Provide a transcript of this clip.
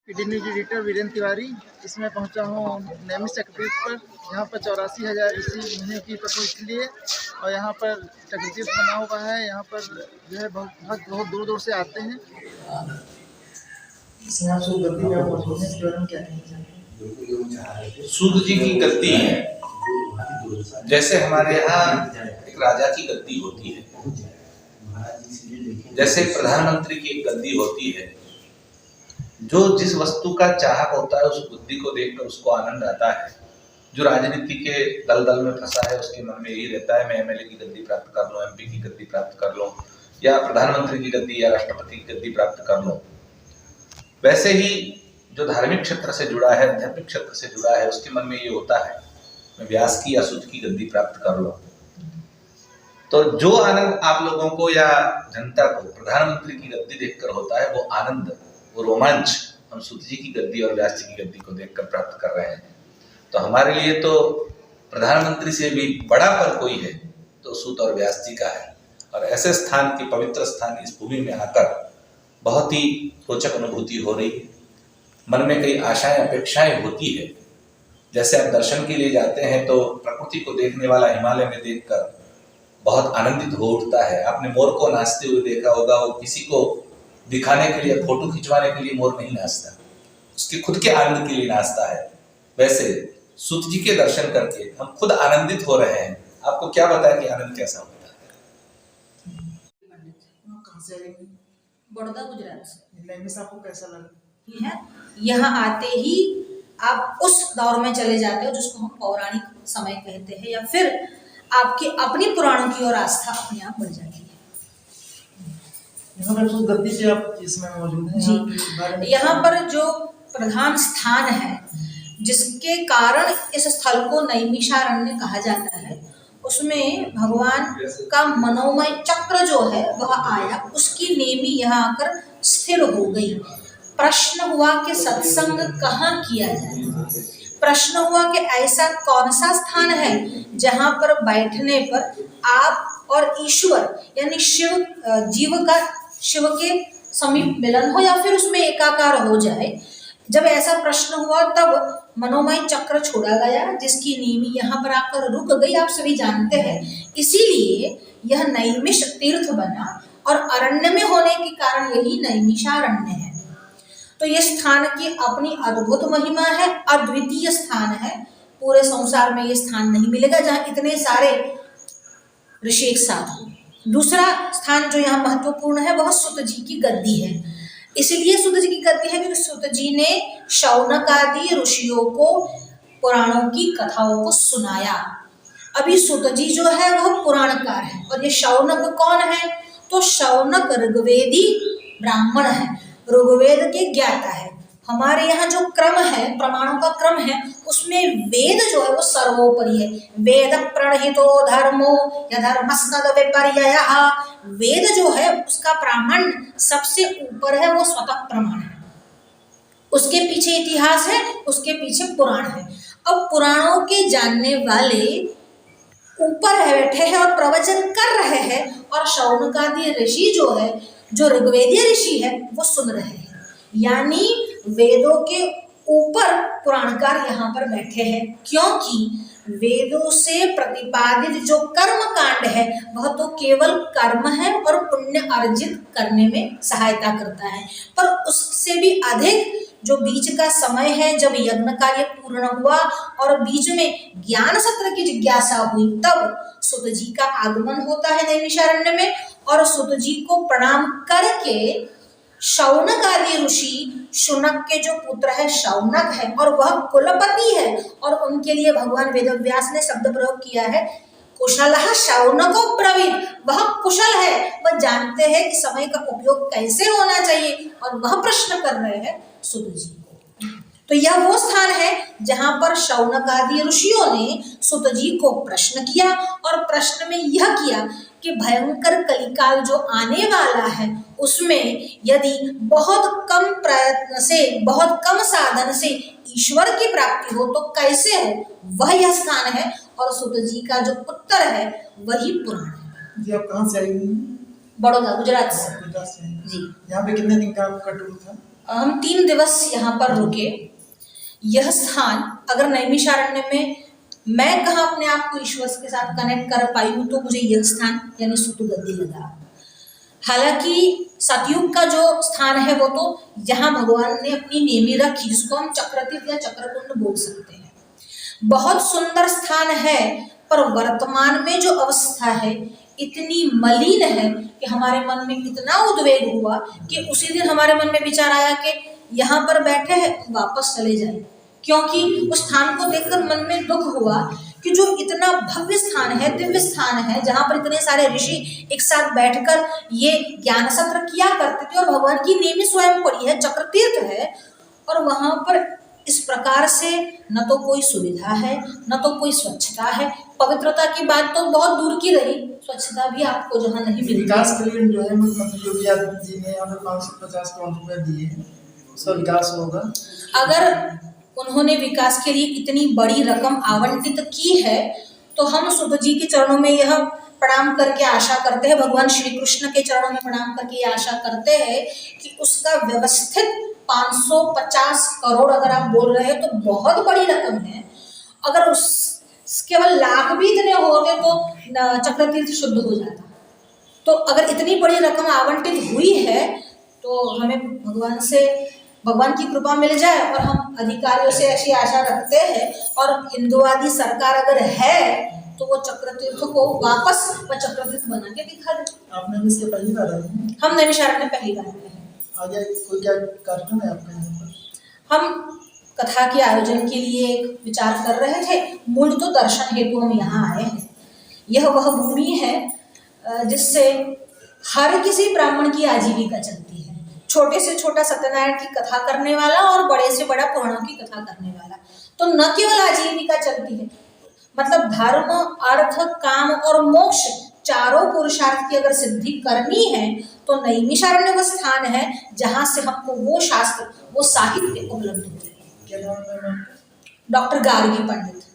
PD news editor Virendra Tiwari. इसमें पहुंचा हूं नैमिष चक्रतीर्थ पर। यहाँ पर 84,000 ऋषि मुनियों की तपस्या लिए और यहाँ पर चक्रतीर्थ बना हुआ है। यहाँ पर जो है बहुत दूर दूर से आते हैं। सूत जी की गद्दी है, जैसे हमारे यहाँ एक राजा की गद्दी होती है, जैसे प्रधानमंत्री की एक गद्दी होती है। जो जिस वस्तु का चाहक होता है उस बुद्धि को देखकर उसको आनंद आता है। जो राजनीति के दलदल में फंसा है उसके मन में यही रहता है मैं एमएलए की गद्दी प्राप्त कर लूं, एमपी की गद्दी प्राप्त कर लूं, या प्रधानमंत्री की गद्दी या राष्ट्रपति की गद्दी प्राप्त कर लूं। वैसे ही जो धार्मिक क्षेत्र से जुड़ा है, आध्यात्मिक क्षेत्र से जुड़ा है, उसके मन में ये होता है मैं व्यास की या सूत की गद्दी प्राप्त कर लूं। तो जो आनंद आप लोगों को या जनता को प्रधानमंत्री की गद्दी देखकर होता है, वो आनंद, वो रोमांच हम सूत जी की गद्दी और व्यास जी की गद्दी को देखकर प्राप्त कर रहे हैं। तो हमारे लिए तो प्रधानमंत्री से भी बड़ा पर कोई है तो सूत और व्यास जी का है। और ऐसे स्थान की पवित्र स्थान इस भूमि में आकर बहुत ही रोचक अनुभूति हो रही है। मन में कई आशाएं अपेक्षाएं होती है। जैसे आप दर्शन के लिए जाते हैं तो प्रकृति को देखने वाला हिमालय में देखकर बहुत आनंदित हो उठता है। आपने मोर को नाचते हुए देखा होगा, वो किसी को दिखाने के लिए, फोटो खिंचवाने के लिए मोर नहीं नाचता, उसके खुद के आनंद के लिए नाचता है। वैसे सूत जी के दर्शन करके हम खुद आनंदित हो रहे हैं। आपको क्या बताया कि आनंद कैसा होता है? कहाँ से आए? बड़ौदा, गुजरात से। नैमिष आपको कैसा लगा? यहाँ आते ही आप उस दौर में चले जाते हो जिसको हम पौराणिक समय कहते हैं, या फिर आपकी अपनी पुराणों की ओर आस्था अपने आप बढ़ जाती है। यहाँ पर गद्दी पे आप इसमें मौजूद हैं जी। यहाँ पर जो प्रधान स्थान है जिसके कारण इस स्थल को नैमिषारण्य कहा जाता है, उसमें भगवान का मनोमय चक्र जो है वह आया, उसकी नेमी यहाँ आकर स्थिर हो गई। प्रश्न हुआ कि सत्संग कहाँ किया जाए। प्रश्न हुआ कि ऐसा कौन सा स्थान है जहाँ पर बैठने पर आप और ईश्वर यानी शिव के समीप मिलन हो या फिर उसमें एकाकार हो जाए। जब ऐसा प्रश्न हुआ तब मनोमय चक्र छोड़ा गया जिसकी नींव यहाँ पर आकर रुक गई। आप सभी जानते हैं, इसीलिए यह नैमिष तीर्थ बना और अरण्य में होने के कारण यही नैमिषारण्य है। तो यह स्थान की अपनी अद्भुत महिमा है, अद्वितीय स्थान है। पूरे संसार में यह स्थान नहीं मिलेगा जहाँ इतने सारे ऋषि एक साथ हो। दूसरा स्थान जो यहाँ महत्वपूर्ण है वह सूत जी की गद्दी है। इसलिए सूत जी की गद्दी है क्योंकि सूत जी ने शौनक आदि ऋषियों को पुराणों की कथाओं को सुनाया। अभी सूत जी जो है वह पुराणकार है और ये शौनक कौन है? तो शौनक ऋग्वेदी ब्राह्मण है, ऋग्वेद के ज्ञाता है। हमारे यहाँ जो क्रम है, प्रमाणों का क्रम है, उसमें वेद जो है वो सर्वोपरि है। वेद प्रणहितो धर्मो यधर्मस्तद विपर्ययः। वेद जो है उसका प्रामाण्य सबसे ऊपर है, वो स्वतः प्रमाण है। उसके पीछे इतिहास है, उसके पीछे पुराण है। अब पुराणों के जानने वाले ऊपर बैठे हैं और प्रवचन कर रहे हैं और शौनकादि ऋषि जो है, जो ऋग्वेदीय ऋषि है, वो सुन रहे हैं। यानी वेदों के ऊपर पुराणकार यहाँ पर बैठे हैं, क्योंकि वेदों से प्रतिपादित जो कर्म कांड है वह तो केवल कर्म है और पुण्य अर्जित करने में सहायता करता है। पर उससे भी अधिक जो बीच का समय है, जब यज्ञ कार्य पूर्ण हुआ और बीच में ज्ञान सत्र की जिज्ञासा हुई, तब सूत जी का आगमन होता है नैमिषारण्य में। और सूत जी को प्रणाम करके शौनक आदि ऋषि, शुनक के जो पुत्र है शौनक है और वह कुलपति है, और उनके लिए भगवान वेदव्यास ने शब्द प्रयोग किया है कुशलः शौनको ब्रवीत। वह कुशल है, वह जानते हैं कि समय का उपयोग कैसे होना चाहिए, और वह प्रश्न कर रहे हैं सूत जी को। तो यह वो स्थान है जहां पर शौनक आदि ऋषियों ने सूत जी को प्रश्न किया, और प्रश्न में यह किया कि भयंकर कलिकाल जो आने वाला है उसमें यदि बहुत कम प्रयत्न से, बहुत कम साधन से ईश्वर की प्राप्ति हो तो कैसे हो, वह यह स्थान है। और सूत जी का जो उत्तर है वही पुराण है। जी, आप कहाँ से आई हुई हैं? बड़ौदा, गुजरात से। गुजरात से। जी। यहाँ पे कितने दिन का आपका टूर था? हम 3 दिवस यहाँ पर रुके। यह स्थान अगर नैमिषारण्य में मैं कहाँ अपने आप को ईश्वर के साथ कनेक्ट कर पाई हूँ तो मुझे यह स्थान यानी सुतु गद्दी लगा। हालांकि सतयुग का जो स्थान है वो तो जहाँ भगवान ने अपनी नेमी रखी, जिसको हम चक्रतीर्थ या चक्रकुंड बोल सकते हैं, बहुत सुंदर स्थान है, पर वर्तमान में जो अवस्था है इतनी मलिन है कि हमारे मन में इतना उद्वेग हुआ कि उसी दिन हमारे मन में विचार आया कि यहाँ पर बैठे हैं वापस चले जाए, क्योंकि उस स्थान को देखकर मन में दुख हुआ कि जो इतना भव्य स्थान है, दिव्य स्थान है, जहाँ पर इतने सारे ऋषि एक साथ बैठकर ये ज्ञान सत्र किया करते थे और भगवान की नेमी स्वयं पड़ी है, चक्रतीर्थ है, और वहां पर इस प्रकार से न तो कोई सुविधा है, न तो कोई स्वच्छता है। पवित्रता की बात तो बहुत दूर की रही, स्वच्छता भी आपको जहाँ नहीं मिलती। विकास के लिए जो है मुख्यमंत्री योगी आदित्यनाथ जी ने हमें 550 करोड़ रुपए दिए हैं, उसका विकास होगा। अगर उन्होंने विकास के लिए इतनी बड़ी रकम आवंटित की है तो हम सुध जी के चरणों में यह प्रणाम करके आशा करते हैं, भगवान श्री कृष्ण के चरणों में प्रणाम करके ये आशा करते हैं कि उसका व्यवस्थित 550 करोड़ अगर आप बोल रहे हैं तो बहुत बड़ी रकम है। अगर उस केवल लाख भी इतने होते तो चक्रतीर्थ शुद्ध हो जाता। तो अगर इतनी बड़ी रकम आवंटित हुई है तो हमें भगवान की कृपा मिल जाए, और हम अधिकारियों से ऐसी आशा रखते हैं, और हिंदुवादी सरकार अगर है तो वो चक्रतीर्थ को वापस व चक्रतीर्थ बना के दिखा दे। आपने भी इसके पहली बार आए हैं? हम नैमिषारण्य में पहली बार आए हैं। आगे कोई क्या कार्यक्रम है आपका यहाँ पर? हम कथा के आयोजन के लिए एक विचार कर रहे थे, मूल तो दर्शन हेतु हम यहाँ आए हैं। यह वह भूमि है जिससे हर किसी ब्राह्मण की आजीविका चलती है। छोटे से छोटा सत्यनारायण की कथा करने वाला और बड़े से बड़ा पुराणों की कथा करने वाला, तो न केवल आजीविका चलती है, मतलब धर्म, अर्थ, काम और मोक्ष चारों पुरुषार्थ की अगर सिद्धि करनी है तो नैमिषारण्य वो स्थान है जहाँ से हमको वो शास्त्र, वो साहित्य उपलब्ध होते हैं। क्या नाम है? डॉक्टर गार्गी पंडित।